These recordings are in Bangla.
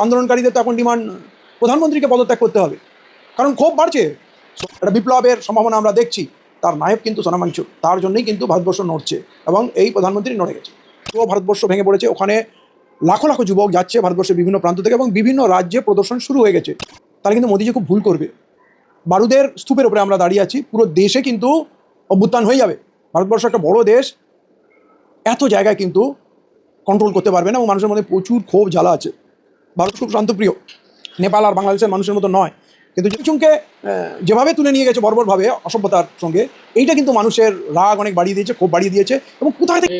আন্দোলনকারীদের তো এখন ডিমান্ড প্রধানমন্ত্রীকে পদত্যাগ করতে হবে, কারণ ক্ষোভ বাড়ছে। একটা বিপ্লবের সম্ভাবনা আমরা দেখছি। তার নায়ক কিন্তু সোনাম ওয়াংচুক, তার জন্যই কিন্তু ভারতবর্ষ নড়ছে এবং এই প্রধানমন্ত্রী নড়ে গেছে। পুরো ভারতবর্ষ ভেঙে পড়েছে, ওখানে লাখো লাখো যুবক যাচ্ছে ভারতবর্ষের বিভিন্ন প্রান্ত থেকে এবং বিভিন্ন রাজ্যে প্রদর্শন শুরু হয়ে গেছে। তাহলে কিন্তু মোদিজি খুব ভুল করবে। বারুদের স্তূপের উপরে আমরা দাঁড়িয়ে আছি, পুরো দেশে কিন্তু অভ্যুত্থান হয়ে যাবে। ভারতবর্ষ একটা বড় দেশ, এত জায়গায় কিন্তু কন্ট্রোল করতে পারবে না এবং মানুষের মধ্যে প্রচুর ক্ষোভ জ্বালা আছে। ভারত খুব শান্তপ্রিয়, নেপাল আর বাংলাদেশের মানুষের মতো নয়, কিন্তু চুমকে যেভাবে তুলে নিয়ে গেছে বর্বরভাবে অসভ্যতার সঙ্গে, এইটা কিন্তু মানুষের রাগ অনেক বাড়িয়ে দিয়েছে, ক্ষোভ বাড়িয়ে দিয়েছে। এবং কোথায় থেকে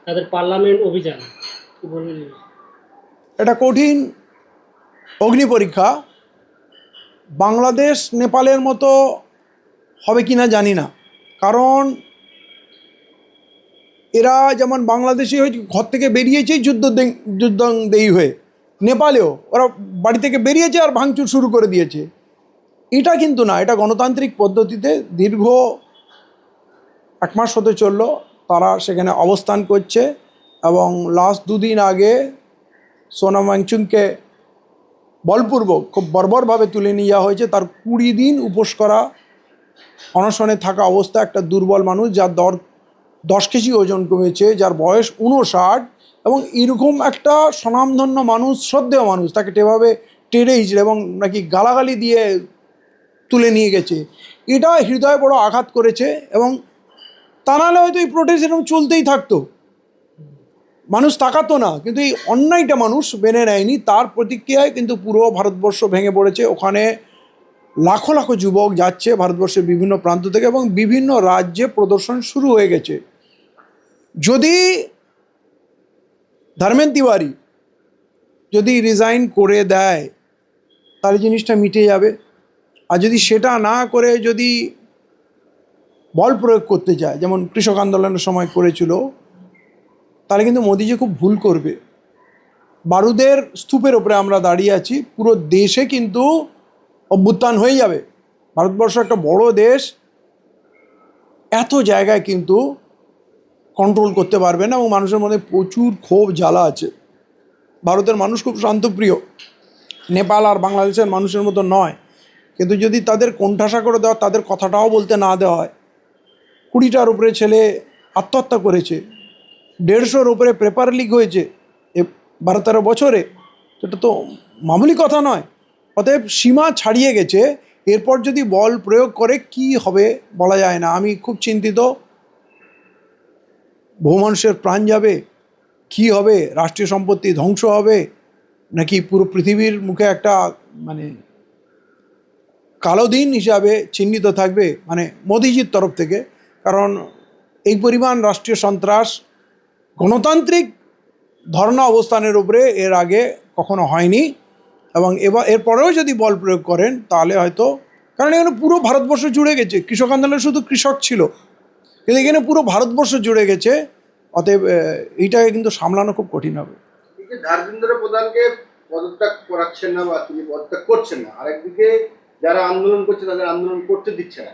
তাদের পার্লামেন্ট অভিযান এটা কঠিন অগ্নি পরীক্ষা। বাংলাদেশ নেপালের মতো হবে কি না জানি না, কারণ এরা যেমন বাংলাদেশি হয়ে ঘর থেকে বেরিয়েছেই যুদ্ধদেহী হয়ে, নেপালেও ওরা বাড়ি থেকে বেরিয়েছে আর ভাঙচুর শুরু করে দিয়েছে। এটা কিন্তু না, এটা গণতান্ত্রিক পদ্ধতিতে দীর্ঘ 1 মাস হতে চলল তারা সেখানে অবস্থান করছে এবং লাস্ট 2 দিন আগে সোনাম ওয়াংচুককে বলপূর্বক খুব বর্বরভাবে তুলে নিয়ে যাওয়া হয়েছে। তার 20 দিন উপোস করা, অনশনে থাকা অবস্থা, একটা দুর্বল মানুষ যার 10 কেজি ওজন কমেছে, যার বয়স 59, এবং এরকম একটা স্বনামধন্য মানুষ, শ্রদ্ধেয় মানুষ, তাকে এভাবে টেনে হিঁচড়ে এবং নাকি গালাগালি দিয়ে তুলে নিয়ে গেছে। এটা হৃদয়ে বড় আঘাত করেছে এবং তা নাহলে হয়তো এই প্রোটেস্ট এরকম চলতেই থাকতো, মানুষ তাকাতো না। কিন্তু এই অন্যায়টা মানুষ মেনে নেয়নি, তার প্রতিক্রিয়ায় কিন্তু পুরো ভারতবর্ষ ভেঙে পড়েছে। ওখানে লাখো লাখো যুবক যাচ্ছে ভারতবর্ষের বিভিন্ন প্রান্ত থেকে এবং বিভিন্ন রাজ্যে প্রদর্শন শুরু হয়ে গেছে। যদি ধর্মেন্দ্র তিওয়ারি যদি রিজাইন করে দেয় তাহলে জিনিসটা মিটে যাবে। আর যদি সেটা না করে যদি বল প্রয়োগ করতে যায়, যেমন কৃষক আন্দোলনের সময় করেছিল, তাহলে কিন্তু মোদিজি খুব ভুল করবে। বারুদের স্তূপের ওপরে আমরা দাঁড়িয়ে আছি, পুরো দেশে কিন্তু অভ্যুত্থান হয়ে যাবে। ভারতবর্ষ একটা বড় দেশ, এত জায়গায় কিন্তু কন্ট্রোল করতে পারবে না এবং মানুষের মধ্যে প্রচুর ক্ষোভ জ্বালা আছে। ভারতের মানুষ খুব শান্তপ্রিয়, নেপাল আর বাংলাদেশের মানুষের মতো নয়, কিন্তু যদি তাদের কোণঠাসা করে দেওয়া, তাদের কথাটাও বলতে না দেওয়া হয়। 20টার উপরে ছেলে আত্মহত্যা করেছে, 150-র উপরে পেপার লিক হয়েছে 12-13 বছরে, সেটা তো মামুলি কথা নয়। অতএব সীমা ছাড়িয়ে গেছে। এরপর যদি বল প্রয়োগ করে কি হবে বলা যায় না। আমি খুব চিন্তিত, বহু মানুষের প্রাণ যাবে, কি হবে, রাষ্ট্রীয় সম্পত্তি ধ্বংস হবে, নাকি পুরো পৃথিবীর মুখে একটা মানে কালো দিন হিসাবে চিহ্নিত থাকবে মানে মোদিজির তরফ থেকে। কারণ এই পরিমাণ রাষ্ট্রীয় সন্ত্রাস গণতান্ত্রিক ধর্ণা অবস্থানের উপরে এর আগে কখনো হয়নি। এবং এরপরেও যদি বল প্রয়োগ করেন তাহলে হয়তো, কারণ এখানে পুরো ভারতবর্ষ জুড়ে গেছে, কৃষক আন্দোলনে শুধু কৃষক ছিল, কিন্তু এখানে পুরো ভারতবর্ষ জুড়ে গেছে। অতএব এইটাকে কিন্তু সামলানো খুব কঠিন হবে। ধর্মেন্দ্র প্রধানকে পদত্যাগ করাচ্ছেন না বা তিনি পদত্যাগ করছেন না, আরেকদিকে যারা আন্দোলন করছে তাদের আন্দোলন করতে দিচ্ছে না,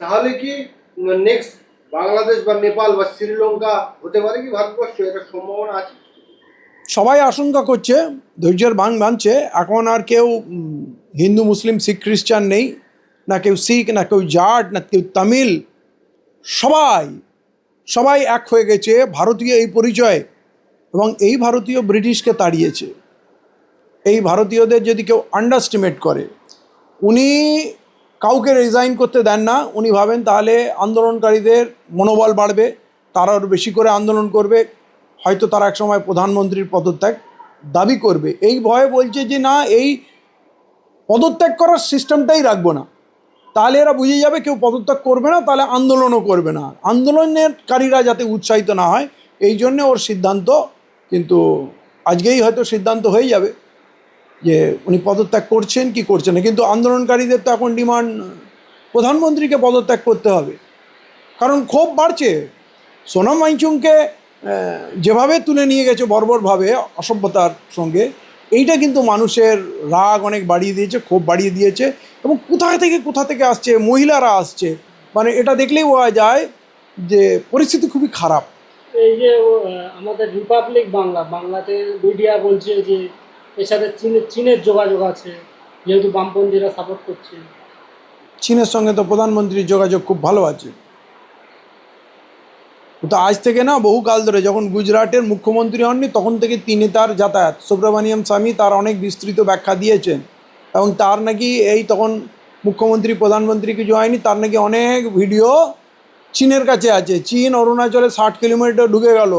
তাহলে কি নেক্সট বাংলাদেশ বা নেপাল বা শ্রীলঙ্কা হতে পারে কি ভারতবর্ষ? এটা সম্ভাবনা আছে। সবাই আশঙ্কা করছে, ধৈর্যের বাঁধ বাঁধছে। এখন আর কেউ হিন্দু মুসলিম শিখ খ্রিস্টান নেই, না কেউ শিখ, না কেউ জাট, না কেউ তামিল, সবাই সবাই এক হয়ে গেছে ভারতীয় এই পরিচয়ে। এবং এই ভারতীয় ব্রিটিশকে তাড়িয়েছে। এই ভারতীয়দের যদি কেউ আন্ডারস্টিমেট করে, উনি কাউকে রিজাইন করতে দেন না। উনি ভাবেন তাহলে আন্দোলনকারীদের মনোবল বাড়বে, তারা আরও বেশি করে আন্দোলন করবে, হয়তো তারা একসময় প্রধানমন্ত্রীর পদত্যাগ দাবি করবে। এই ভয়ে বলছে যে না, এই পদত্যাগ করার সিস্টেমটাই রাখবো না। তাহলে এরা বুঝে যাবে কেউ পদত্যাগ করবে না, তাহলে আন্দোলনও করবে না, আন্দোলনকারীরা যাতে উৎসাহিত না হয়, এই জন্যে ওর সিদ্ধান্ত। কিন্তু আজকেই হয়তো সিদ্ধান্ত হয়ে যাবে যে উনি পদত্যাগ করছেন কি করছেন না। কিন্তু আন্দোলনকারীদের তো এখন ডিমান্ড প্রধানমন্ত্রীকে পদত্যাগ করতে হবে, কারণ ক্ষোভ বাড়ছে। সোনাম ওয়াংচুককে যেভাবে তুলে নিয়ে গেছে বর্বরভাবে অসভ্যতার সঙ্গে, এইটা কিন্তু মানুষের রাগ অনেক বাড়িয়ে দিয়েছে, ক্ষোভ বাড়িয়ে দিয়েছে। এবং কোথা থেকে আসছে, মহিলারা আসছে, মানে এটা দেখলেই বোঝা যায় যে পরিস্থিতি খুবই খারাপ। এই যে আমাদের রিপাবলিক বাংলাতে মিডিয়া বলছে যে এর সাথে চীনের যোগাযোগ আছে, যেহেতু বামপন্থীরা সাপোর্ট করছে। চীনের সঙ্গে তো প্রধানমন্ত্রীর যোগাযোগ খুব ভালো আছে। তো আজ থেকে না, বহুকাল ধরে, যখন গুজরাটের মুখ্যমন্ত্রী হননি তখন থেকে তিনি তার যাতায়াত, সুব্রমণিয়াম স্বামী তার অনেক বিস্তৃত ব্যাখ্যা দিয়েছেন, এবং তার নাকি এই তখন মুখ্যমন্ত্রী প্রধানমন্ত্রী কিছু হয়নি, তার নাকি অনেক ভিডিও চীনের কাছে আছে। চীন অরুণাচলে 60 কিলোমিটার ঢুকে গেল,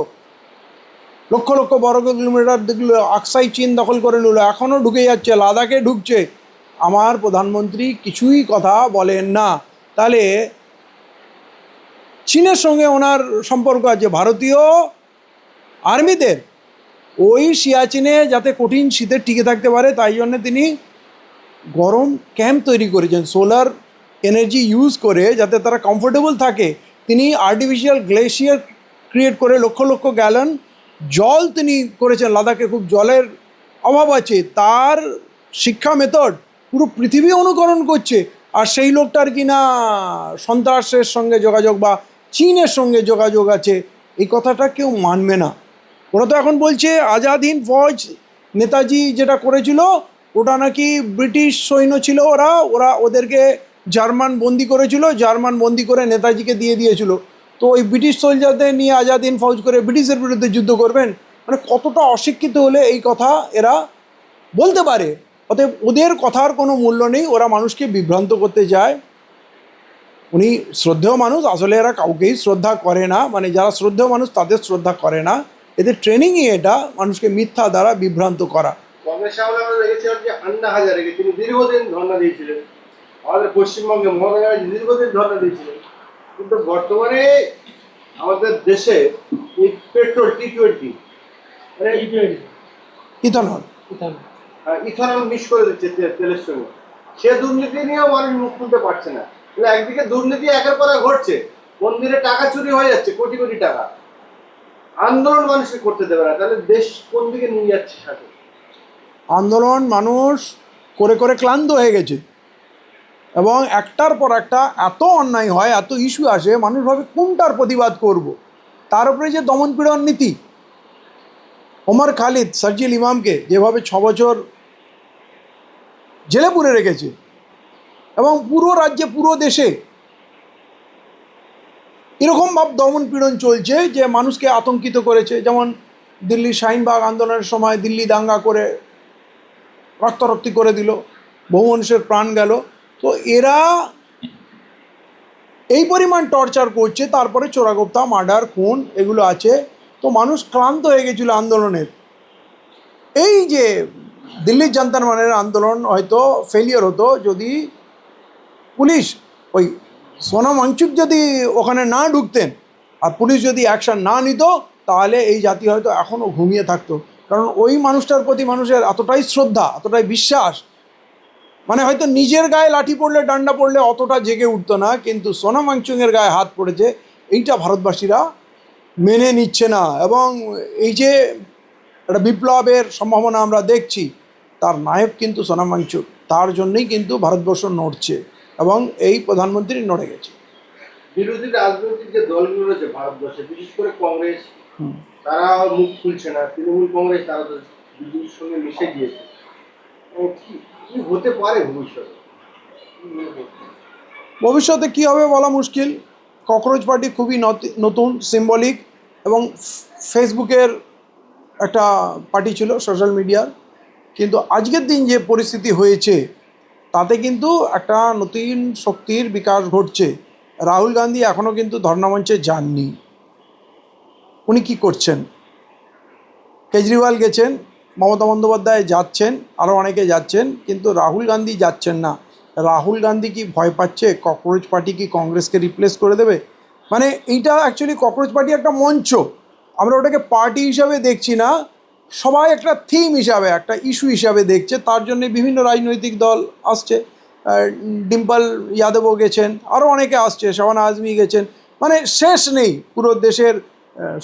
লক্ষ লক্ষ বর্গ কিলোমিটার দেখলো, আকসাই চীন দখল করে নিল, এখনও ঢুকে যাচ্ছে, লাদাখে ঢুকছে। আমার প্রধানমন্ত্রী কিছুই কথা বলেন না। তাহলে চীনের সঙ্গে ওনার সম্পর্ক আছে। ভারতীয় আর্মিদের ওই সিয়াচিনে যাতে কঠিন শীতে টিকে থাকতে পারে, তাই জন্য তিনি গরম ক্যাম্প তৈরি করেছেন সোলার এনার্জি ইউজ করে, যাতে তারা কমফোর্টেবল থাকে। তিনি আর্টিফিশিয়াল গ্লেশিয়ার ক্রিয়েট করে লক্ষ লক্ষ গ্যালন জল তিনি করেছেন। লাদাখে খুব জলের অভাব আছে, তার শিক্ষা মেথড পুরো পৃথিবী অনুকরণ করছে। আর সেই লোকটার কিনা সন্ত্রাসের সঙ্গে যোগাযোগ বা চীনের সঙ্গে যোগাযোগ আছে, এই কথাটা কেউ মানবে না। ওরা তো এখন বলছে আজাদ হিন্দ ফৌজ, নেতাজি যেটা করেছিল ওটা নাকি ব্রিটিশ সৈন্য ছিল, ওরা ওদেরকে জার্মান বন্দি করেছিল, জার্মান বন্দি করে নেতাজিকে দিয়ে দিয়েছিল। তো ওই ব্রিটিশ সোলজারদের নিয়ে আজাদ হিন্দ ফৌজ করে ব্রিটিশের বিরুদ্ধে যুদ্ধ করবেন? মানে কতটা অশিক্ষিত হলে এই কথা এরা বলতে পারে? অতএব ওদের কথার কোনো মূল্য নেই, ওরা মানুষকে বিভ্রান্ত করতে যায়। উনি শ্রদ্ধেয় মানুষ, আসলে এরা কাউকেই শ্রদ্ধা করে না, মানে যারা শ্রদ্ধেয় মানুষ তাদের শ্রদ্ধা করে না। এদের ট্রেনিংই এটা, মানুষকে মিথ্যা দ্বারা বিভ্রান্ত করা। কংগ্রেস আমলে আমরা দেখেছিলাম যে আন্না হাজারেকে তিনি দীর্ঘদিন ধর্ণা দিয়েছিলেন, আমাদের পশ্চিমবঙ্গে মমতা ব্যানার্জি দীর্ঘদিন ধর্ণা দিয়েছিলেন। কিন্তু বর্তমানে আমাদের দেশে এই পেট্রোল T20 মানে ইথানল ইথানল মিক্স করে দিচ্ছে তেলের সঙ্গে, সে দুর্নীতি নিয়েও মানুষ মুখ খুলতে পারছে না। তাহলে একদিকে দুর্নীতি একের পর এক ঘটছে, মন্দিরে টাকা চুরি হয়ে যাচ্ছে কোটি কোটি টাকা, আন্দোলন মানুষকে করতে দেবে না, তাহলে দেশ কোন দিকে নিয়ে যাচ্ছে সাথে? আন্দোলন মানুষ করে করে ক্লান্ত হয়ে গেছে, এবং একটার পর একটা এত অন্যায় হয়, এত ইস্যু আসে, মানুষ ভাবে কোনটার প্রতিবাদ করব। তার উপরে যে দমনপীড়ন নীতি, ওমর খালিদ শারজিল ইমামকে যেভাবে 6 বছর জেলে পুরে রেখেছে, এবং পুরো রাজ্যে পুরো দেশে এরকমভাবে দমনপীড়ন চলছে যে মানুষকে আতঙ্কিত করেছে। যেমন দিল্লি শাহিনবাগ আন্দোলনের সময় দিল্লি দাঙ্গা করে রক্তারক্তি করে দিল, বহু মানুষের প্রাণ গেল। তো এরা এই পরিমাণ টর্চার করছে, তারপরে চোরাগোপ্তা, মার্ডার, খুন এগুলো আছে। তো মানুষ ক্লান্ত হয়ে গেছিল আন্দোলনের। এই যে দিল্লির জান্তার মানের আন্দোলন হয়তো ফেলিয়ার হতো যদি পুলিশ, ওই সোনাম ওয়াংচুক যদি ওখানে না ঢুকতেন আর পুলিশ যদি অ্যাকশন না নিত, তাহলে এই জাতি হয়তো এখনও ঘুমিয়ে থাকতো। কারণ ওই মানুষটার প্রতি মানুষের এতটাই শ্রদ্ধা, এতটাই বিশ্বাস, মানে হয়তো নিজের গায়ে লাঠি পড়লে, ডান্ডা পড়লে অতটা জেগে উঠতো না, কিন্তু সোনাম ওয়াংচুকের গায়ে হাত পড়েছে, এইটা ভারতবাসীরা মেনে নিচ্ছে না। এবং এই যে একটা বিপ্লবের সম্ভাবনা আমরা দেখছি, তার নায়ক কিন্তু সোনাম ওয়াংচুক, তার জন্যই কিন্তু ভারতবর্ষ নড়ছে, এবং এই প্রধানমন্ত্রী নড়ে গেছে। বিরোধী রাজনৈতিক যে দলগুলো রয়েছে ভারতবর্ষে, বিশেষ করে কংগ্রেস, তারা মুখ খুলছে না। তৃণমূল কংগ্রেস তারা তো বিজেপির সঙ্গে মিশে গিয়েছে। কি হতে পারে ভবিষ্যতে? ভবিষ্যতে কী হবে বলা মুশকিল। ককরোচ পার্টি খুবই নতুন, সিম্বলিক, এবং ফেসবুকের একটা পার্টি ছিল, সোশ্যাল মিডিয়ার। কিন্তু আজকের দিন যে পরিস্থিতি হয়েছে, তাতে কিন্তু একটা নতুন শক্তির বিকাশ ঘটছে। রাহুল গান্ধী এখনও কিন্তু ধর্নামঞ্চে যাননি। উনি কি করছেন? কেজরিওয়াল গেছেন, মমতা বন্দ্যোপাধ্যায় যাচ্ছেন, আরও অনেকে যাচ্ছেন, কিন্তু রাহুল গান্ধী যাচ্ছেন না। রাহুল গান্ধী কি ভয় পাচ্ছে ককরোচ পার্টি কি কংগ্রেসকে রিপ্লেস করে দেবে? মানে এইটা অ্যাকচুয়ালি ককরোচ পার্টি একটা মঞ্চ, আমরা ওটাকে পার্টি হিসাবে দেখছি না, সবাই একটা থিম হিসাবে, একটা ইস্যু হিসাবে দেখছে। তার জন্যে বিভিন্ন রাজনৈতিক দল আসছে, ডিম্পল যাদবও গেছেন, আরও অনেকে আসছে, শাবানা আজমি গেছেন, মানে শেষ নেই। পুরো দেশের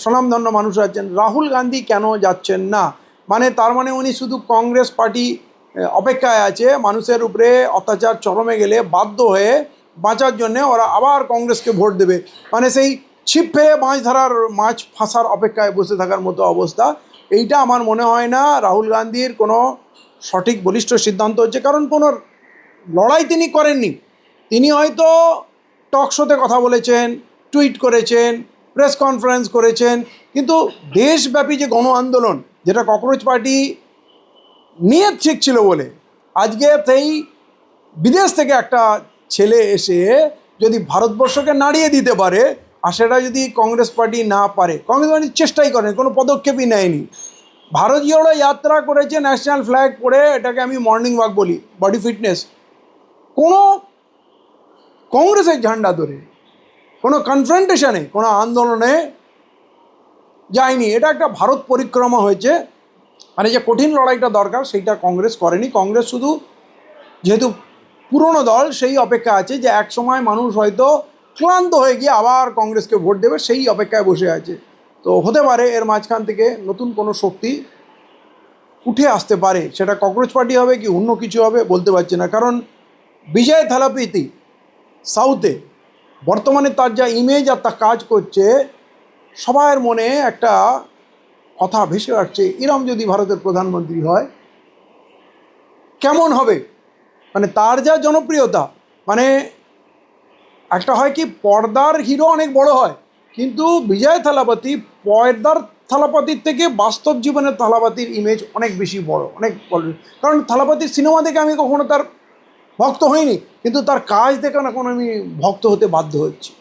স্বনামধন্য মানুষ আছেন। রাহুল গান্ধী কেন যাচ্ছেন না? মানে তার মানে উনি শুধু কংগ্রেস পার্টি অপেক্ষায় আছে, মানুষের উপরে অত্যাচার চরমে গেলে বাধ্য হয়ে বাঁচার জন্যে ওরা আবার কংগ্রেসকে ভোট দেবে। মানে সেই ছিপ ফেলে মাছ ফাঁসার অপেক্ষায় বসে থাকার মতো অবস্থা। এইটা আমার মনে হয় না রাহুল গান্ধীর কোনো সঠিক বলিষ্ঠ সিদ্ধান্ত হচ্ছে, কারণ কোনো লড়াই তিনি করেননি। তিনি হয়তো টক শোতে কথা বলেছেন, টুইট করেছেন, প্রেস কনফারেন্স করেছেন, কিন্তু দেশব্যাপী যে গণ আন্দোলন, যেটা ককরোচ পার্টি নিয়ে ঠিক ছিল বলে আজকে সেই বিদেশ থেকে একটা ছেলে এসে যদি ভারতবর্ষকে নাড়িয়ে দিতে পারে, আর সেটা যদি কংগ্রেস পার্টি না পারে, কংগ্রেস পার্টি চেষ্টাই করেনি, কোনো পদক্ষেপই নেয়নি। ভারতীয়রা যাত্রা করেছে ন্যাশনাল ফ্ল্যাগ পরে, এটাকে আমি মর্নিং ওয়াক বলি, বডি ফিটনেস, কোনো কংগ্রেসের ঝান্ডা ধরে কোনো কনফ্রন্টেশনে, কোনো আন্দোলনে যায়নি। এটা একটা ভারত পরিক্রমা হয়েছে। আর এই যে কঠিন লড়াইটা দরকার সেইটা কংগ্রেস করেনি। কংগ্রেস শুধু যেহেতু পুরনো দল, সেই অপেক্ষা আছে যে এক সময় মানুষ হয়তো ক্লান্ত হয়ে গিয়ে আবার কংগ্রেসকে ভোট দেবে, সেই অপেক্ষায় বসে আছে। তো হতে পারে এর মাঝখান থেকে নতুন কোনো শক্তি উঠে আসতে পারে, সেটা ককরোচ পার্টি হবে কি অন্য কিছু হবে বলতে পারছি না। কারণ বিজয় থালাপতি সাউথে বর্তমানে তার যা ইমেজ আর তা কাজ করছে, সবার মনে একটা কথা ভেসে আসছে, এরম যদি ভারতের প্রধানমন্ত্রী হয় কেমন হবে। মানে তার যা জনপ্রিয়তা, মানে একটা হয় কি পর্দার হিরো অনেক বড় হয়, কিন্তু বিজয় থালাপতি পর্দার থালাপতির থেকে বাস্তব জীবনের থালাপতির ইমেজ অনেক বেশি বড়, অনেক বড়। কারণ থালাপতির সিনেমা দেখে আমি কখনো তার ভক্ত হইনি, কিন্তু তার কাজ দেখে এখন আমি ভক্ত হতে বাধ্য হচ্ছি।